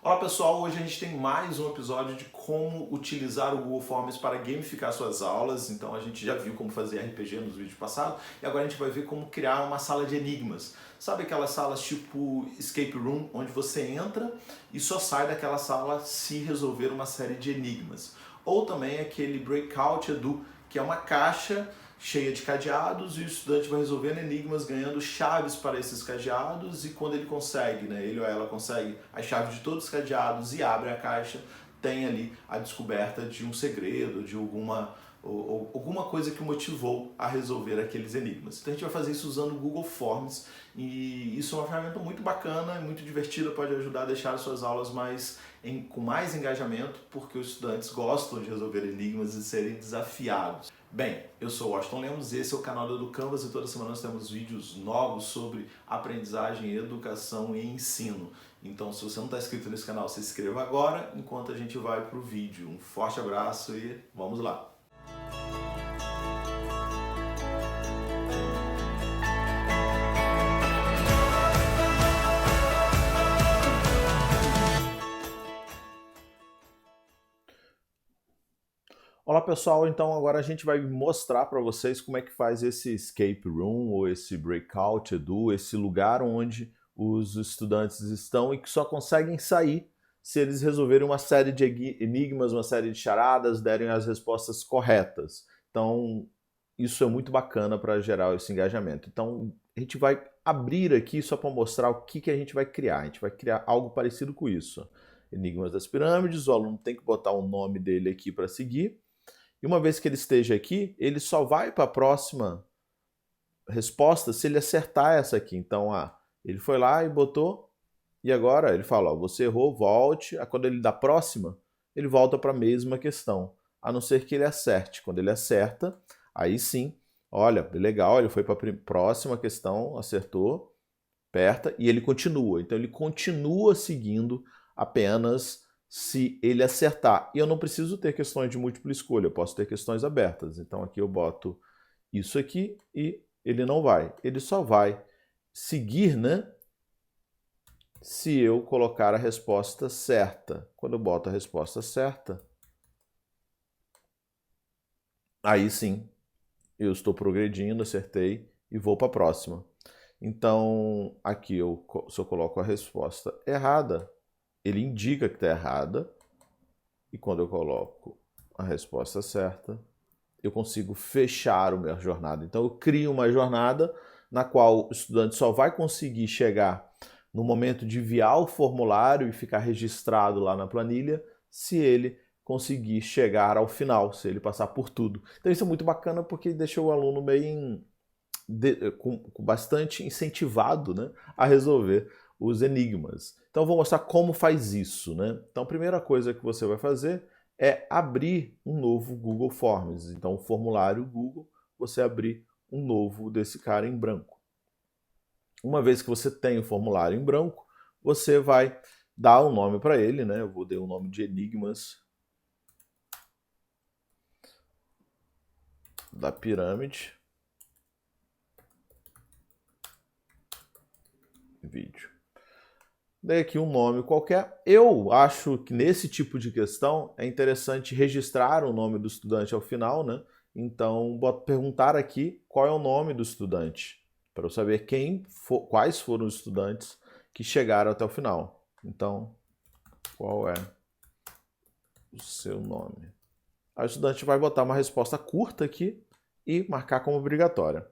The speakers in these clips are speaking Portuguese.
Olá pessoal, hoje a gente tem mais um episódio de como utilizar o Google Forms para gamificar suas aulas. Então a gente já viu como fazer RPG nos vídeos passados e agora a gente vai ver como criar uma sala de enigmas. Sabe aquelas salas tipo escape room, onde você entra e só sai daquela sala se resolver uma série de enigmas. Ou também aquele breakout edu, que é uma caixa cheia de cadeados e o estudante vai resolvendo enigmas, ganhando chaves para esses cadeados, e quando ele consegue, ele ou ela consegue a chave de todos os cadeados e abre a caixa, tem ali a descoberta de um segredo, de alguma coisa que o motivou a resolver aqueles enigmas. Então a gente vai fazer isso usando o Google Forms, e isso é uma ferramenta muito bacana, muito divertida, pode ajudar a deixar as suas aulas com mais engajamento, porque os estudantes gostam de resolver enigmas e serem desafiados. Bem, eu sou o Washington Lemos, esse é o canal do EduCanvas e toda semana nós temos vídeos novos sobre aprendizagem, educação e ensino. Então, se você não está inscrito nesse canal, se inscreva agora enquanto a gente vai para o vídeo. Um forte abraço e vamos lá! Olá pessoal, então agora a gente vai mostrar para vocês como é que faz esse escape room ou esse breakout edu, esse lugar onde os estudantes estão e que só conseguem sair se eles resolverem uma série de enigmas, uma série de charadas, derem as respostas corretas. Então isso é muito bacana para gerar esse engajamento. Então a gente vai abrir aqui só para mostrar o que a gente vai criar. A gente vai criar algo parecido com isso. Enigmas das pirâmides, o aluno tem que botar o nome dele aqui para seguir. E uma vez que ele esteja aqui, ele só vai para a próxima resposta se ele acertar essa aqui. Então, ele foi lá e botou, e agora ele fala, você errou, volte. Quando ele dá próxima, ele volta para a mesma questão, a não ser que ele acerte. Quando ele acerta, aí sim, olha, legal, ele foi para a próxima questão, acertou, aperta, e ele continua. Então, ele continua seguindo apenas se ele acertar. E eu não preciso ter questões de múltipla escolha, eu posso ter questões abertas. Então aqui eu boto isso aqui e ele não vai. Ele só vai seguir, se eu colocar a resposta certa. Quando eu boto a resposta certa, aí sim, eu estou progredindo, acertei e vou para a próxima. Então aqui se eu coloco a resposta errada, ele indica que está errada, e quando eu coloco a resposta certa, eu consigo fechar a minha jornada. Então eu crio uma jornada na qual o estudante só vai conseguir chegar no momento de enviar o formulário e ficar registrado lá na planilha, se ele conseguir chegar ao final, se ele passar por tudo. Então isso é muito bacana porque deixa o aluno meio com bastante incentivado, a resolver os enigmas. Então eu vou mostrar como faz isso, Então a primeira coisa que você vai fazer é abrir um novo Google Forms. Então o formulário Google, você abrir um novo desse cara em branco. Uma vez que você tem o formulário em branco, você vai dar um nome para ele, Eu vou dar o nome de enigmas da pirâmide. Vídeo. Dei aqui um nome qualquer. Eu acho que nesse tipo de questão é interessante registrar o nome do estudante ao final, Então, perguntar aqui qual é o nome do estudante, para eu saber quais foram os estudantes que chegaram até o final. Então, qual é o seu nome? Aí o estudante vai botar uma resposta curta aqui e marcar como obrigatória.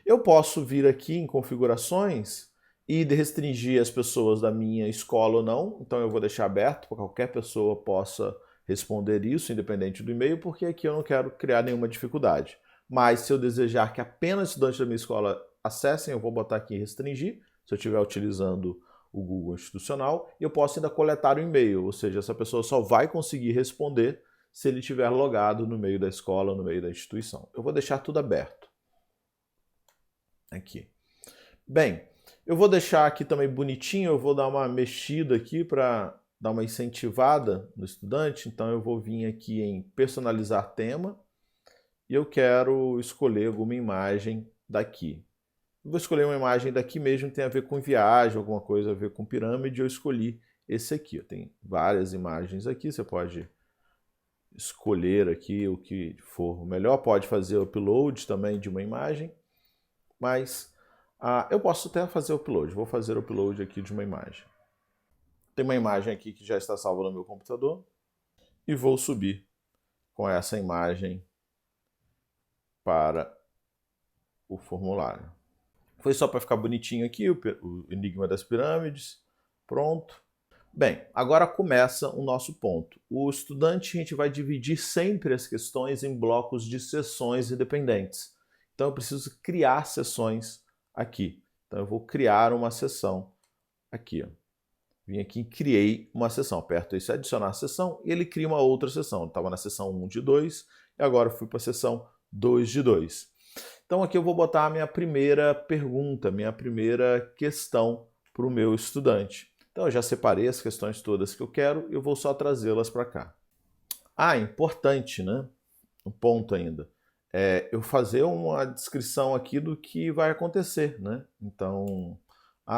Eu posso vir aqui em configurações e restringir as pessoas da minha escola ou não, então eu vou deixar aberto para que qualquer pessoa possa responder isso, independente do e-mail, porque aqui eu não quero criar nenhuma dificuldade. Mas se eu desejar que apenas estudantes da minha escola acessem, eu vou botar aqui restringir, se eu estiver utilizando o Google Institucional, e eu posso ainda coletar o e-mail, ou seja, essa pessoa só vai conseguir responder se ele estiver logado no meio da escola, no meio da instituição. Eu vou deixar tudo aberto. Aqui. Bem, eu vou deixar aqui também bonitinho, eu vou dar uma mexida aqui para dar uma incentivada no estudante. Então eu vou vir aqui em personalizar tema e eu quero escolher alguma imagem daqui. Eu vou escolher uma imagem daqui mesmo que tem a ver com viagem, alguma coisa a ver com pirâmide, eu escolhi esse aqui. Tem várias imagens aqui, você pode escolher aqui o que for melhor, pode fazer upload também de uma imagem, mas eu posso até fazer upload, vou fazer upload aqui de uma imagem. Tem uma imagem aqui que já está salva no meu computador e vou subir com essa imagem para o formulário. Foi só para ficar bonitinho aqui o enigma das pirâmides, pronto. Bem, agora começa o nosso ponto. O estudante, a gente vai dividir sempre as questões em blocos de seções independentes. Então eu preciso criar seções aqui. Então eu vou criar uma seção aqui. Ó. Vim aqui e criei uma seção. Aperto esse adicionar seção e ele cria uma outra seção. Estava na seção 1 de 2 e agora fui para a seção 2 de 2. Então aqui eu vou botar a minha primeira pergunta, minha primeira questão para o meu estudante. Então eu já separei as questões todas que eu quero e eu vou só trazê-las para cá. Importante, né? Um ponto ainda. Eu fazer uma descrição aqui do que vai acontecer, né? Então,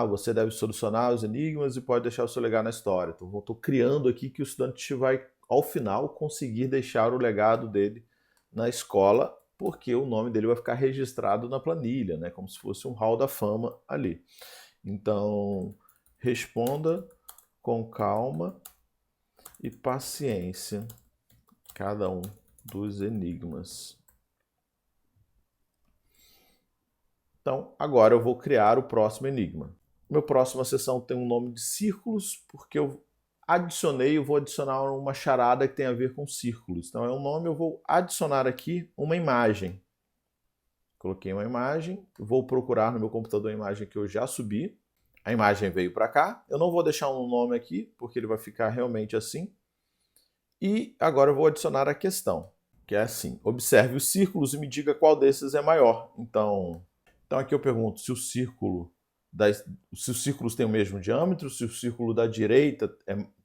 você deve solucionar os enigmas e pode deixar o seu legado na história. Então eu estou criando aqui que o estudante vai, ao final, conseguir deixar o legado dele na escola, porque o nome dele vai ficar registrado na planilha, né? Como se fosse um hall da fama ali. Então, responda com calma e paciência cada um dos enigmas. Então, agora eu vou criar o próximo enigma. Minha próxima sessão tem um nome de círculos, porque eu vou adicionar uma charada que tem a ver com círculos. Então é um nome, eu vou adicionar aqui uma imagem. Coloquei uma imagem, vou procurar no meu computador a imagem que eu já subi. A imagem veio para cá. Eu não vou deixar um nome aqui, porque ele vai ficar realmente assim. E agora eu vou adicionar a questão, que é assim. Observe os círculos e me diga qual desses é maior. Então aqui eu pergunto se os círculos têm o mesmo diâmetro, se o círculo da direita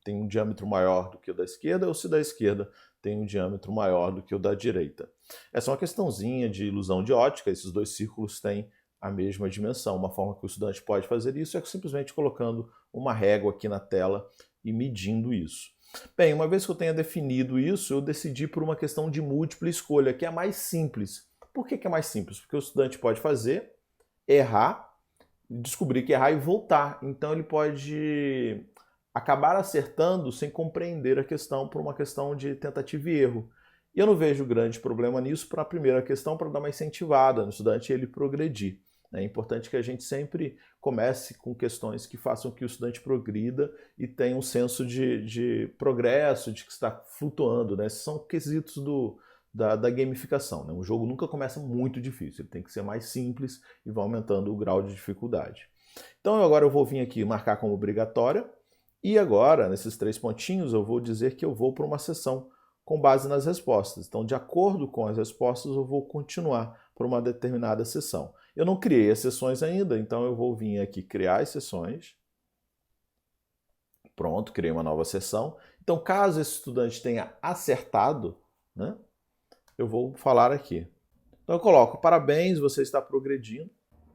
tem um diâmetro maior do que o da esquerda, ou se da esquerda tem um diâmetro maior do que o da direita. Essa é uma questãozinha de ilusão de ótica, esses dois círculos têm a mesma dimensão. Uma forma que o estudante pode fazer isso é simplesmente colocando uma régua aqui na tela e medindo isso. Bem, uma vez que eu tenha definido isso, eu decidi por uma questão de múltipla escolha, que é mais simples. Por que é mais simples? Porque o estudante pode fazer, errar, descobrir que errar e voltar. Então ele pode acabar acertando sem compreender a questão por uma questão de tentativa e erro. E eu não vejo grande problema nisso para a primeira questão, para dar uma incentivada no estudante e ele progredir. É importante que a gente sempre comece com questões que façam que o estudante progrida e tenha um senso de progresso, de que está flutuando. Né? Esses são quesitos da gamificação. Né? Um jogo nunca começa muito difícil, ele tem que ser mais simples e vai aumentando o grau de dificuldade. Então agora eu vou vir aqui marcar como obrigatória e agora, nesses 3 pontinhos, eu vou dizer que eu vou para uma sessão com base nas respostas. Então, de acordo com as respostas, eu vou continuar para uma determinada sessão. Eu não criei as sessões ainda, então eu vou vir aqui criar as sessões. Pronto, criei uma nova sessão. Então, caso esse estudante tenha acertado, né, eu vou falar aqui. Então eu coloco, parabéns, você está progredindo.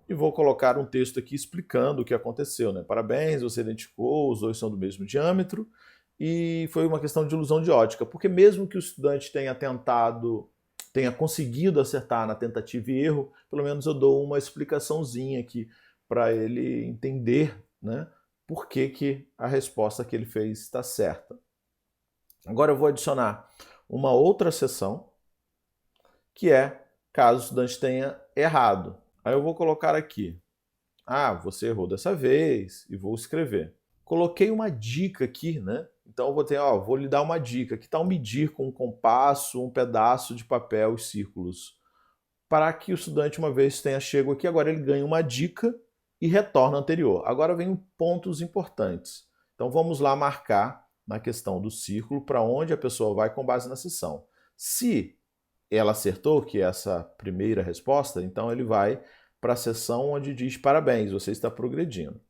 E vou colocar um texto aqui explicando o que aconteceu. Né? Parabéns, você identificou, os dois são do mesmo diâmetro. E foi uma questão de ilusão de ótica, porque mesmo que o estudante tenha conseguido acertar na tentativa e erro, pelo menos eu dou uma explicaçãozinha aqui para ele entender, né, por que a resposta que ele fez está certa. Agora eu vou adicionar uma outra seção, que é caso o estudante tenha errado. Aí eu vou colocar aqui, você errou dessa vez, e vou escrever. Coloquei uma dica aqui, né? Então eu vou lhe dar uma dica. Que tal medir com um compasso, um pedaço de papel os círculos? Para que o estudante, uma vez tenha chego aqui, agora ele ganha uma dica e retorna ao anterior. Agora vem pontos importantes. Então vamos lá marcar na questão do círculo para onde a pessoa vai com base na sessão. Se ela acertou, que é essa primeira resposta, então ele vai para a seção onde diz parabéns, você está progredindo.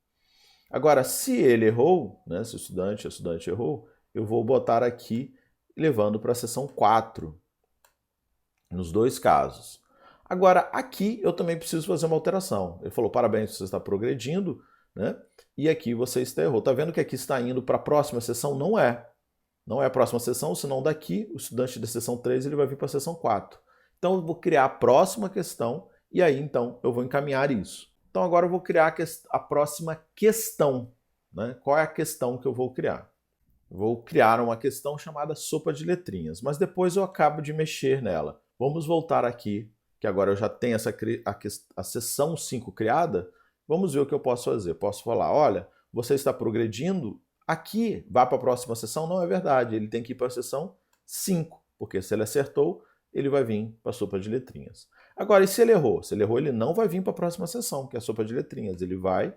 Agora, se ele errou, né, se o estudante errou, eu vou botar aqui levando para a seção 4, nos dois casos. Agora, aqui eu também preciso fazer uma alteração. Ele falou, parabéns, você está progredindo, né? e aqui você está errou. Está vendo que aqui está indo para a próxima sessão? Não é. Não é a próxima sessão, senão daqui o estudante da sessão 3 ele vai vir para a sessão 4. Então eu vou criar a próxima questão e aí então eu vou encaminhar isso. Então agora eu vou criar a próxima questão. Né? Qual é a questão que eu vou criar? Vou criar uma questão chamada sopa de letrinhas, mas depois eu acabo de mexer nela. Vamos voltar aqui, que agora eu já tenho a sessão 5 criada. Vamos ver o que eu posso fazer. Posso falar, olha, você está progredindo, aqui, vá para a próxima sessão. Não é verdade, ele tem que ir para a sessão 5, porque se ele acertou, ele vai vir para a sopa de letrinhas. Agora, e se ele errou? Se ele errou, ele não vai vir para a próxima sessão, que é a sopa de letrinhas. Ele vai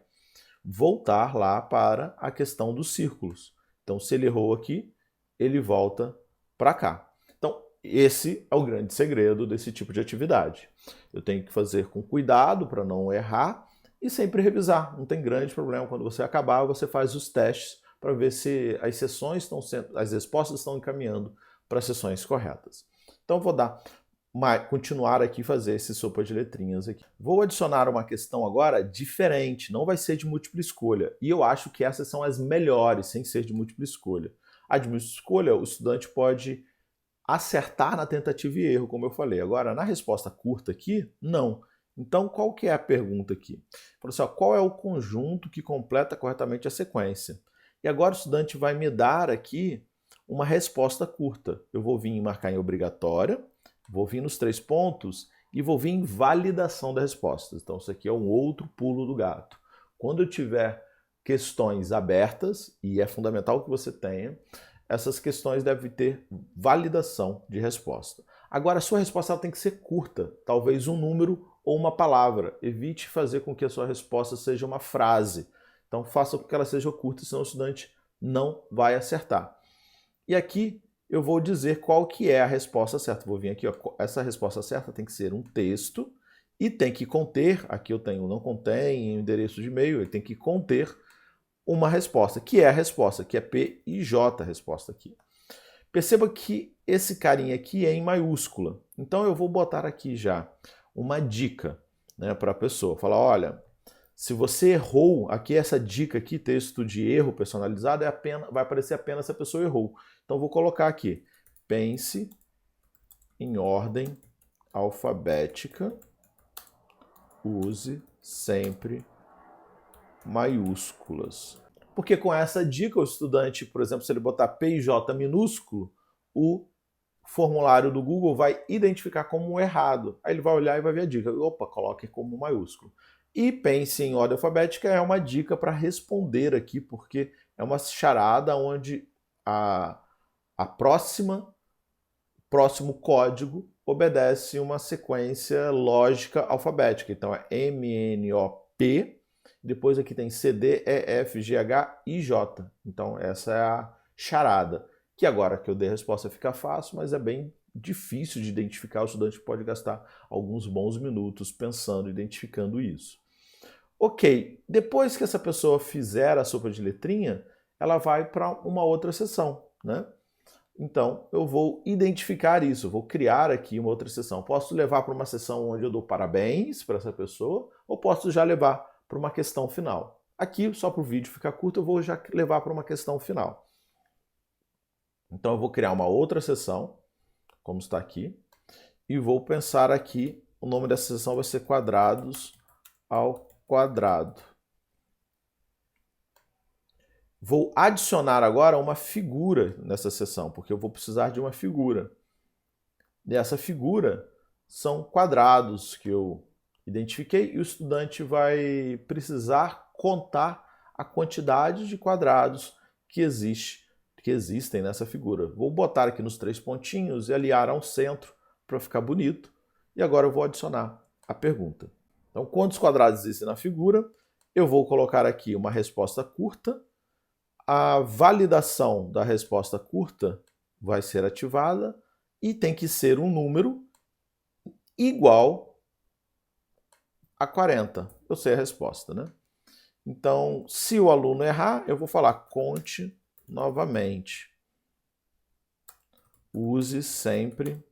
voltar lá para a questão dos círculos. Então, se ele errou aqui, ele volta para cá. Então, esse é o grande segredo desse tipo de atividade. Eu tenho que fazer com cuidado para não errar e sempre revisar. Não tem grande problema. Quando você acabar, você faz os testes para ver se as sessões estão sendo, as respostas estão encaminhando para as sessões corretas. Então, vou continuar aqui fazer esse sopa de letrinhas aqui. Vou adicionar uma questão agora diferente, não vai ser de múltipla escolha. E eu acho que essas são as melhores, sem ser de múltipla escolha. A de múltipla escolha, o estudante pode acertar na tentativa e erro, como eu falei. Agora, na resposta curta aqui, não. Então, qual que é a pergunta aqui? Falou assim, ó, qual é o conjunto que completa corretamente a sequência? E agora o estudante vai me dar aqui uma resposta curta. Eu vou vir marcar em obrigatória, vou vir nos 3 pontos e vou vir em validação da resposta. Então, isso aqui é um outro pulo do gato. Quando eu tiver questões abertas, e é fundamental que você tenha, essas questões devem ter validação de resposta. Agora, a sua resposta tem que ser curta, talvez um número ou uma palavra. Evite fazer com que a sua resposta seja uma frase. Então, faça com que ela seja curta, senão o estudante não vai acertar. E aqui eu vou dizer qual que é a resposta certa. Vou vir aqui, ó, essa resposta certa tem que ser um texto e tem que conter, aqui eu tenho não contém, endereço de e-mail, ele tem que conter uma resposta, que é a resposta, que é P e J a resposta aqui. Perceba que esse carinha aqui é em maiúscula. Então eu vou botar aqui já uma dica, né, para a pessoa. Falar, olha, se você errou, aqui essa dica aqui, texto de erro personalizado, vai aparecer apenas se a pessoa errou. Então vou colocar aqui, pense em ordem alfabética, use sempre maiúsculas. Porque com essa dica, o estudante, por exemplo, se ele botar P e J minúsculo, o formulário do Google vai identificar como errado. Aí ele vai olhar e vai ver a dica. Opa, coloque como maiúsculo. E pense em ordem alfabética é uma dica para responder aqui, porque é uma charada onde próximo código obedece uma sequência lógica alfabética. Então é MNOP, depois aqui tem CD, EF, GH e J. Então essa é a charada, que agora que eu dei a resposta fica fácil, mas é bem difícil de identificar. O estudante pode gastar alguns bons minutos pensando, identificando isso. Ok, depois que essa pessoa fizer a sopa de letrinha, ela vai para uma outra sessão, né? Então, eu vou identificar isso, vou criar aqui uma outra sessão. Posso levar para uma sessão onde eu dou parabéns para essa pessoa, ou posso já levar para uma questão final. Aqui, só para o vídeo ficar curto, eu vou já levar para uma questão final. Então, eu vou criar uma outra sessão, como está aqui, e vou pensar aqui, o nome dessa sessão vai ser quadrados ao quadrado. Vou adicionar agora uma figura nessa seção, porque eu vou precisar de uma figura. E essa figura são quadrados que eu identifiquei e o estudante vai precisar contar a quantidade de quadrados que existem nessa figura. Vou botar aqui nos 3 pontinhos e aliar ao centro para ficar bonito. E agora eu vou adicionar a pergunta. Então, quantos quadrados existem na figura? Eu vou colocar aqui uma resposta curta. A validação da resposta curta vai ser ativada e tem que ser um número igual a 40. Eu sei a resposta, né? Então, se o aluno errar, eu vou falar conte novamente. Use sempre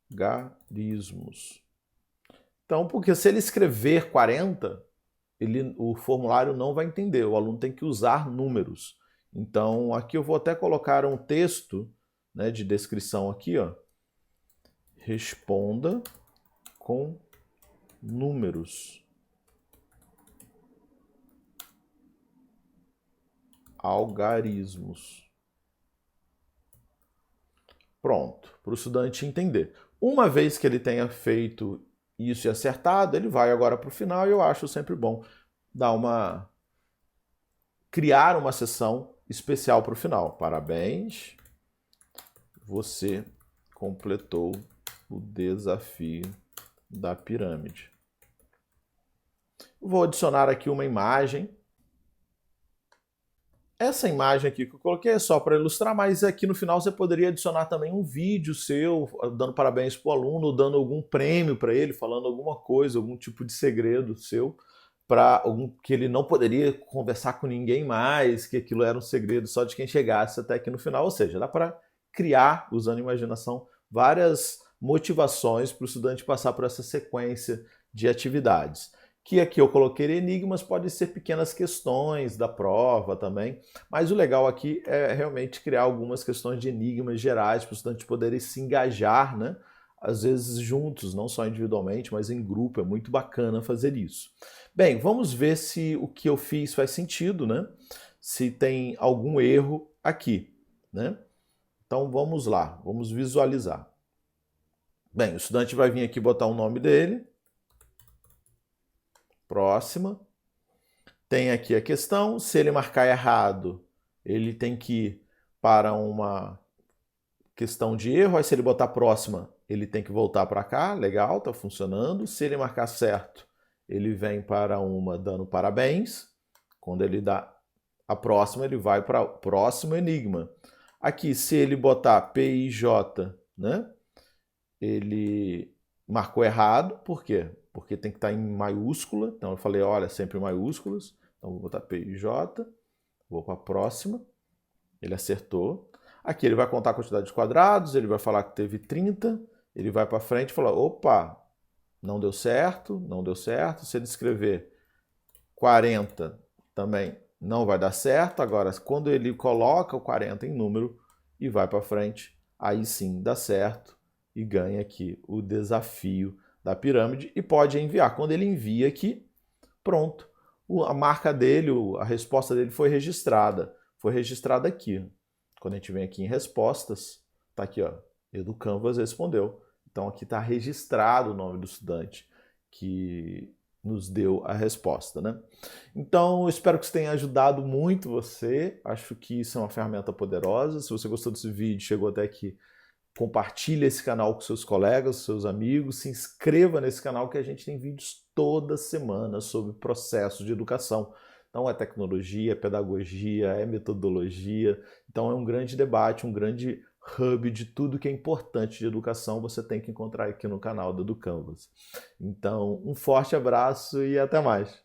algarismos. Então, porque se ele escrever 40, o formulário não vai entender, o aluno tem que usar números. Então, aqui eu vou até colocar um texto, né, de descrição aqui, ó. Responda com números. Algarismos. Pronto, para o estudante entender. Uma vez que ele tenha feito isso e acertado, ele vai agora para o final e eu acho sempre bom criar uma sessão especial para o final. Parabéns, você completou o desafio da pirâmide. Vou adicionar aqui uma imagem. Essa imagem aqui que eu coloquei é só para ilustrar, mas aqui no final você poderia adicionar também um vídeo seu, dando parabéns para o aluno, dando algum prêmio para ele, falando alguma coisa, algum tipo de segredo seu, que ele não poderia conversar com ninguém mais, que aquilo era um segredo só de quem chegasse até aqui no final. Ou seja, dá para criar, usando imaginação, várias motivações para o estudante passar por essa sequência de atividades. Que aqui eu coloquei enigmas, podem ser pequenas questões da prova também, mas o legal aqui é realmente criar algumas questões de enigmas gerais para os estudantes poderem se engajar, né? Às vezes juntos, não só individualmente, mas em grupo, é muito bacana fazer isso. Bem, vamos ver se o que eu fiz faz sentido, né? Se tem algum erro aqui, né? Então vamos lá, vamos visualizar. Bem, o estudante vai vir aqui botar o nome dele. Próxima. Tem aqui a questão, se ele marcar errado, ele tem que ir para uma questão de erro, aí se ele botar próxima, ele tem que voltar para cá, legal, tá funcionando. Se ele marcar certo, ele vem para uma dando parabéns. Quando ele dá a próxima, ele vai para o próximo enigma. Aqui, se ele botar PIJ, né, ele marcou errado, por quê? Porque tem que estar em maiúscula, então eu falei, olha, sempre em maiúsculas, então vou botar PIJ, vou para a próxima, ele acertou. Aqui ele vai contar a quantidade de quadrados, ele vai falar que teve 30, ele vai para frente e fala, opa, não deu certo, não deu certo. Se ele escrever 40 também não vai dar certo. Agora, quando ele coloca o 40 em número e vai para frente, aí sim dá certo e ganha aqui o desafio da pirâmide e pode enviar. Quando ele envia aqui, pronto, a marca dele, a resposta dele foi registrada. Foi registrada aqui. Quando a gente vem aqui em respostas, tá aqui, ó, EduCanvas respondeu. Então aqui está registrado o nome do estudante que nos deu a resposta, né? Então eu espero que isso tenha ajudado muito você. Acho que isso é uma ferramenta poderosa. Se você gostou desse vídeo, chegou até aqui, compartilhe esse canal com seus colegas, seus amigos, se inscreva nesse canal que a gente tem vídeos toda semana sobre processos de educação. Então é tecnologia, é pedagogia, é metodologia. Então é um grande debate, um grande hub de tudo que é importante de educação, você tem que encontrar aqui no canal do EduCanvas. Então um forte abraço e até mais!